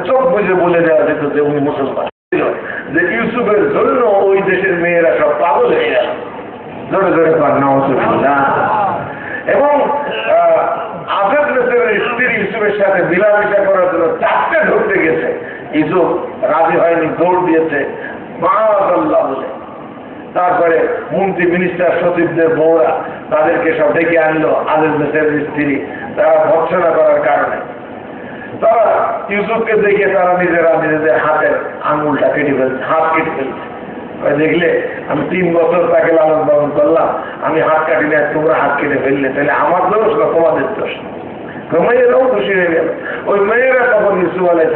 চোখ বুঝে বলে দেওয়া যেত যে উনি মুসলমান ছিল, যে ইউসুফের জন্য ওই দেশের মেয়েরা সব পাগল হয়ে গেল। জোরে জোরে না। এবং আজাদ নেসের স্ত্রী ইউসুফের সাথে মিলামেশা করার জন্য চারটে ধরতে গেছে, ইউসুফ রাজি হয়নি, দৌড় দিয়েছে মাআযাল্লাহ বলে। তারপরে মন্ত্রী, মিনিস্টার, সচিবদের বউরা তাদেরকে সব ডেকে আনলো আজাদ নেসের স্ত্রী, তারা ভর্ৎসনা করার কারণে। তারা ইউসুফকে দেখে তারা নিজেরা নিজেদের হাতের আঙুলটা কেটে ফেলছে, হাত কেটে ফেলছে। দেখলে আমি 3 বছর তাকে লালন পালন করলাম, আমি হাত কাটি না, তোমরা হাত কেটে ফেললে, তাহলে আমার দোষ না তোমাদের দোষ? মেয়েরাও খুশি হয়ে গেল। ওই মেয়েরা তখন ইউসুফ আলাইহিস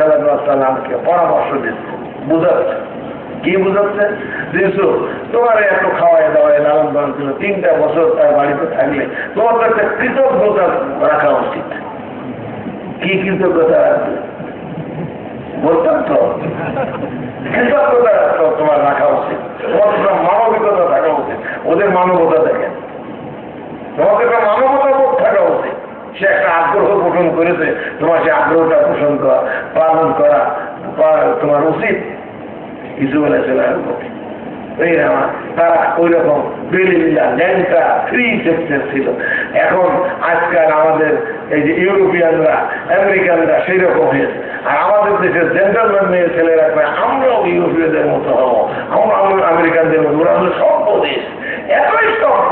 সালামকে পরামর্শ দিচ্ছে, বুঝাচ্ছে। কি বুঝাচ্ছে? ইউসুফ, তোমার এত খাওয়াই দাওয়াই লালন পালন ছিল, 3টা বছর তার বাড়িতে থাকলে তোমার তো একটা কৃতজ্ঞতা রাখা উচিত। কি কৃতজ্ঞতা রাখবে বলতাম তো? কৃতজ্ঞতা তোমার রাখা উচিত, তোমার মানবিকতা থাকা উচিত। ওদের মানবতা দেখেন, তোমাকে একটা মানবতা বোধ থাকা উচিত। সে একটা আগ্রহ পোষণ করেছে, তোমার সে আগ্রহটা পোষণ করা, পালন করা তোমার উচিত। ইউসুফ আলাইহিস সালামের প্রতি তারা ওই রকম বেলিল্লা ল্যাংটা ফ্রি সেক্সেস ছিল। এখন আজকাল আমাদের এই যে ইউরোপিয়ানরা, আমেরিকানরা সেই রকম হয়েছে। আর আমাদের দেশের জেন্টালম্যান মেয়ে ছেলেরা আমরাও ইউরোপীয়দের মতো হবো, আমরা আমেরিকানদের মতো। ওরা হলো সভ্য দেশ, এতই সভ্য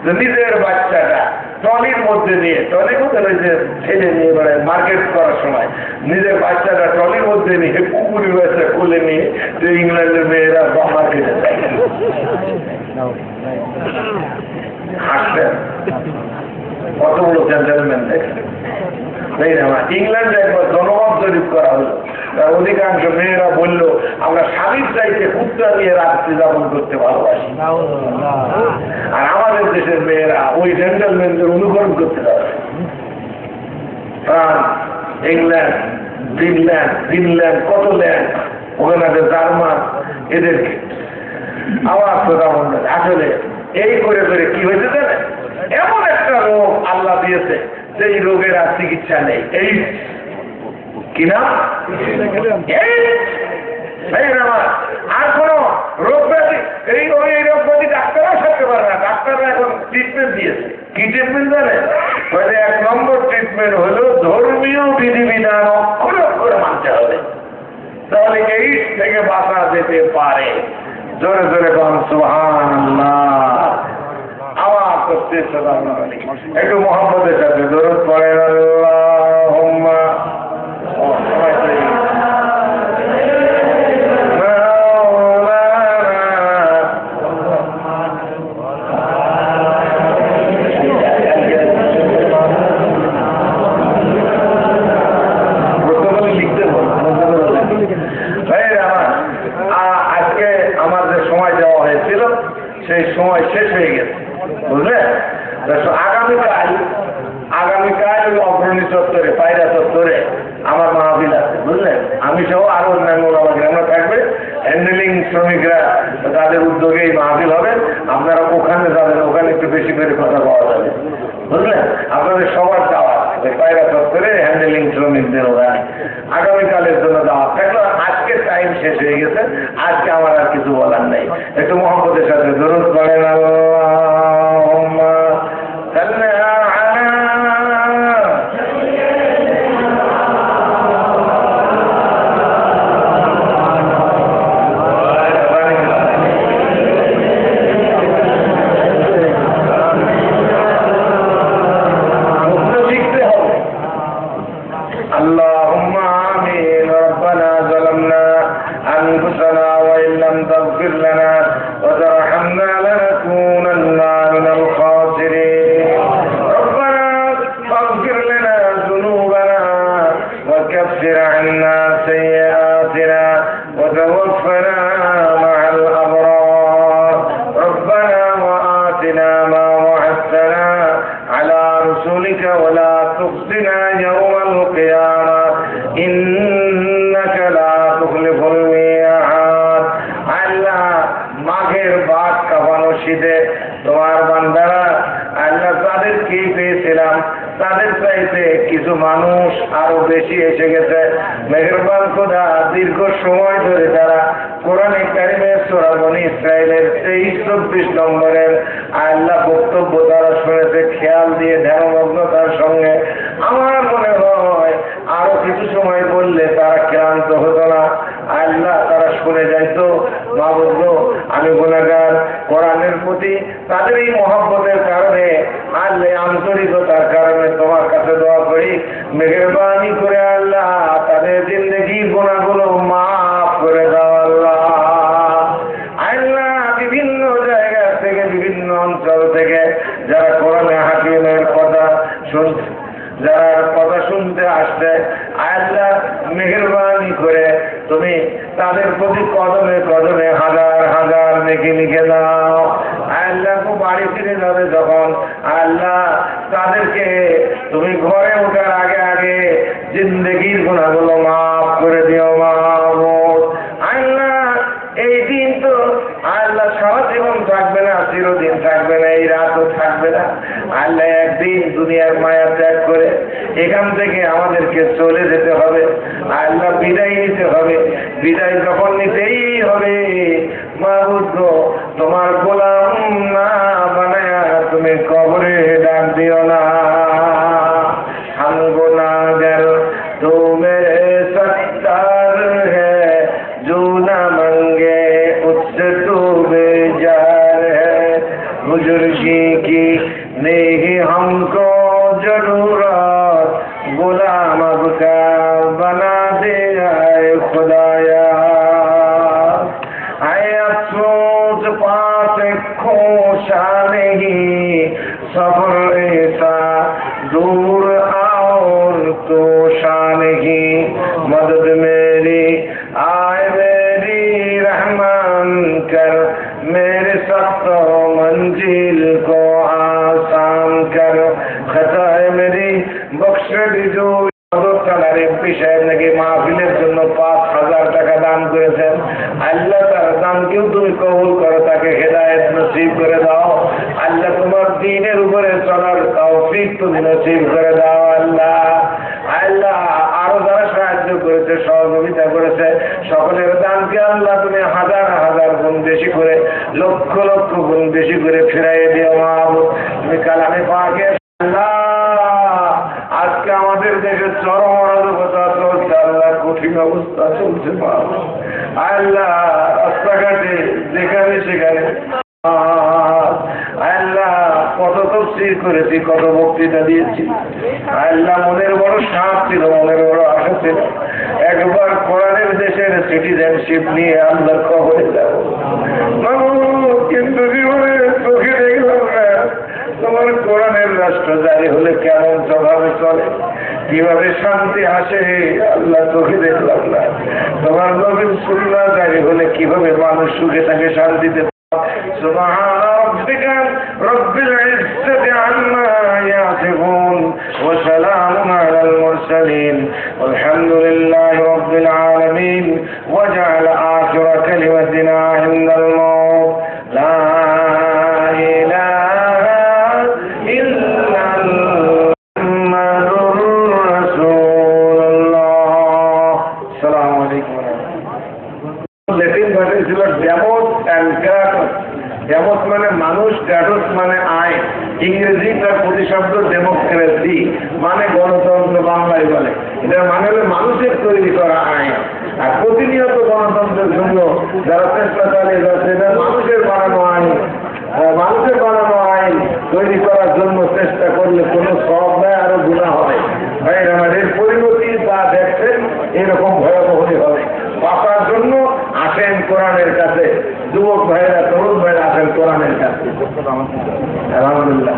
যে নিজের বাচ্চাটা ট্রলির মধ্যে নিয়ে, ট্রলির মধ্যে যে ছেলে নিয়ে বেড়ায় মার্কেট করার সময়, নিজের বাচ্চাটা ট্রলির মধ্যে নিয়ে পুকুরি বাচ্চা খুলে নিয়ে যে ইংল্যান্ডের মেয়েরা মার্কেটে যায় হাসতেন। কত বড় জেন্টালম্যান দেখেন। ইংল্যান্ডে একবার জনমত জরিপ করা হলো, তার অধিকাংশ মেয়েরা বলল আমরা স্বামীর চাইতে কুত্তা নিয়ে রাত্রি যাপন করতে ভালোবাসি। আর আমাদের দেশের মেয়েরা ওই জেন্টালম্যানদের অনুকরণ করতে পারে। ফ্রান্স, ইংল্যান্ড, ফিনল্যান্ড, কত ল্যান্ড, ওখানে আছে জার্মান, এদেরকে আবার কথা বলবে। আসলে এই করে করে কি হয়েছে জানেন, এমন একটা রোগ আল্লাহ দিয়েছে সেই রোগের আর চিকিৎসা নেই। এই কিনা আর কোন রোগ ব্যাধি, এই রোগ ব্যাধি ডাক্তাররা সারতে পারে না। ডাক্তাররা এখন ট্রিটমেন্ট দিয়েছে। কি ট্রিটমেন্ট জানেন? 1 নম্বর ট্রিটমেন্ট হলো ধর্মীয় বিধিবিধান অক্ষরে অক্ষরে মানতে হবে, তাহলে এইডস থেকে বাঁচা যেতে পারে। জোরে জোরে বলুন সুবহানাল্লাহ। আওয়াজ করতে একটু মোহাম্মদের সাথে দরুদ পড়েন আল্লাহুম্মা সেই সময় শেষ হয়ে গেছে, বুঝলেন? আগামীকাল ওই অগ্রণী চত্বরে, পায়রা চত্বরে আমার মাহফিল আছে, বুঝলেন? আমি সহ আরো অন্যান্য আমরা থাকবে। হ্যান্ডেলিং শ্রমিকরা তাদের উদ্যোগে এই মাহফিল হবে। আপনারা ওখানে যাবেন, ওখানে একটু বেশি করে কথা পাওয়া যাবে, বুঝলেন? আপনাদের সবার দাওয়াত ওই পায়রা চত্বরে হ্যান্ডেলিং শ্রমিকদের ওখানে আগামীকালের জন্য দাওয়াত থাকলো। আজকে টাইম শেষ হয়ে গেছে, আজকে আমার আর কিছু বলার নেই। একটু মোহাম্মদের সাথে দরুদ পড়েন আল্লাহুম্মা সাল্লি আলা কিছু কিছু মানুষ আরো বেশি এসে গেছে। মেহেরবান খোদা দীর্ঘ সময় ধরে তারা কোরআনে কারিমের সূরা বনী ইসরাইলের 23-24 নম্বরের আল্লাহ বক্তব্য তারা শুনেছে খেয়াল দিয়ে ধ্যানমগ্নতার সঙ্গে। আমার মনে হয় আরো কিছু সময় বললে তারা ক্লান্ত হতো না, আল্লাহ তারা শুনে যাইতো। মাবুদ, আমি গুনাহগার, কোরআনের প্রতি তাদের এই মহব্বতের কারণে, আল্লাহ আন্তরিকতার কারণে তোমার কাছে দোয়া করি, মেহেরবানি করে আল্লাহ তাদের জিন্দেগির গুনাহগুলো মাফ করে দাও। আল্লাহ আল্লাহ বিভিন্ন জায়গা থেকে, বিভিন্ন অঞ্চল থেকে যারা কোরআনে হাকিমের কথা শুনছে, যারা কথা শুনতে আসছে, আল্লাহ মেহেরবানি করে তুমি তাদের প্রতি কদমে কদমে হাজার হাজার নেকি লিখে দাও। আল্লাহ খুব বাড়ি ফিরে যাবে যখন, আল্লাহ তাদেরকে তুমি ঘরে ওঠার আগে আগে জিন্দেগির গুনাহগুলো মাফ করে দিও মাবুদ। আল্লাহ এই দিন তো আল্লাহ সারা জীবন থাকবে না, চিরদিন থাকবে না, এই রাতও থাকবে না। আল্লাহ একদিন দুনিয়ার মায়া ত্যাগ করে এখান থেকে আমাদেরকে চলে যেতে হবে। আল্লাহ বিদায় নিতে হবে। বিদায় যখন নিতেই হবে, মাবুদ গো, তোমার গোলাম না বানায়া তুমি কবরে ডাক দিও না। हम गुनाहगार तू मेरे सत्तार है, जो न मंगे उससे तू बेजार है। बुजुर्गी की नहीं हमको जरूरत, गुलाम अब का बना दे आए खुदाया। आए अफसोस पास खोशा नहीं, सफर ऐसा दूर और तो शान ही। मदद मेरी आए मेरी रहमान कर, मेरे सख्त मंजिल को आसान कर। खता है मेरी बख्श दीजो। এমপি সাহেব নাকি মাহফিলের জন্য 5,000 টাকা দান করেছেন। আল্লাহ তার দানকেও তুমি কবুল করো, তাকে হেদায়েত নসিব করে দাও। আল্লাহ তোমার দ্বীনের উপরে চলার তৌফিক তুমি নসিব করে দাও। আল্লাহ আল্লাহ আরো যারা সাহায্য করেছে, সহযোগিতা করেছে, সকলের দানকে আল্লাহ তুমি হাজার হাজার গুণ বেশি করে, লক্ষ লক্ষ গুণ বেশি করে ফিরাইয়ে দিও মাহবুব। তুমি কালামে পাকে আল্লাহ আজকে আমাদের দেশে চরম অরাজকতা চলছে, আল্লাহ কঠিন অবস্থা চলছে। আল্লাহ রাস্তাঘাটে যেখানে সেখানে আল্লাহ কত তফসির করেছি, কত বক্তৃতা দিয়েছি। আল্লাহ মনের বড় সাপ ছিল, মনের বড় আশা ছিল, একবার কোরআনের দেশের সিটিজেনশিপ নিয়ে আল্লাহর কবরে যাব, কিন্তু জীবনে চোখে দেখলাম না তোমার কোরআনের রাষ্ট্র জারি হলে কেমন স্বভাবে চলে, কিভাবে শান্তি আসে। আল্লাহ চোখে দেখলাম না তোমার নবীর সুন্নাহ জারি হলে কিভাবে মানুষ সুখে থাকে, শান্তিতে। سبحان ربك رب العزة عما يصفون وسلام على المرسلين والحمد لله رب العالمين وجعل آخر كلمتنا عند الموت لا إله إلا محمد رسول الله. السلام عليكم ورحمة الله. লেটিন ভাষা ছিল ডেমোস অ্যান্ড ক্রাটোস। ডেমোস মানে মানুষ, ক্রাটোস মানে আইন। ইংরেজি তার প্রতিশব্দ ডেমোক্রেসি মানে গণতন্ত্র, বাংলায় বলে। এটা মানে হলো মানুষের তৈরি করা আইন। আর প্রতিনিয়ত গণতন্ত্রের জন্য যারা চেষ্টা চালিয়ে যাচ্ছে, এটা মানুষের বানানো আইন। মানুষের বানানো আইন তৈরি করার জন্য চেষ্টা করলে কোনো সব নয়, আরো গুনাহ হবে। আমাদের পরিণতি যা দেখছেন এরকম ভয়াবহই হবে। বাঁচার জন্য আসেন কোরআনের কাছে, যুবক ভাইরা, তরুণ ভাইরা আসেন কোরআনের কাছে। আলহামদুলিল্লাহ।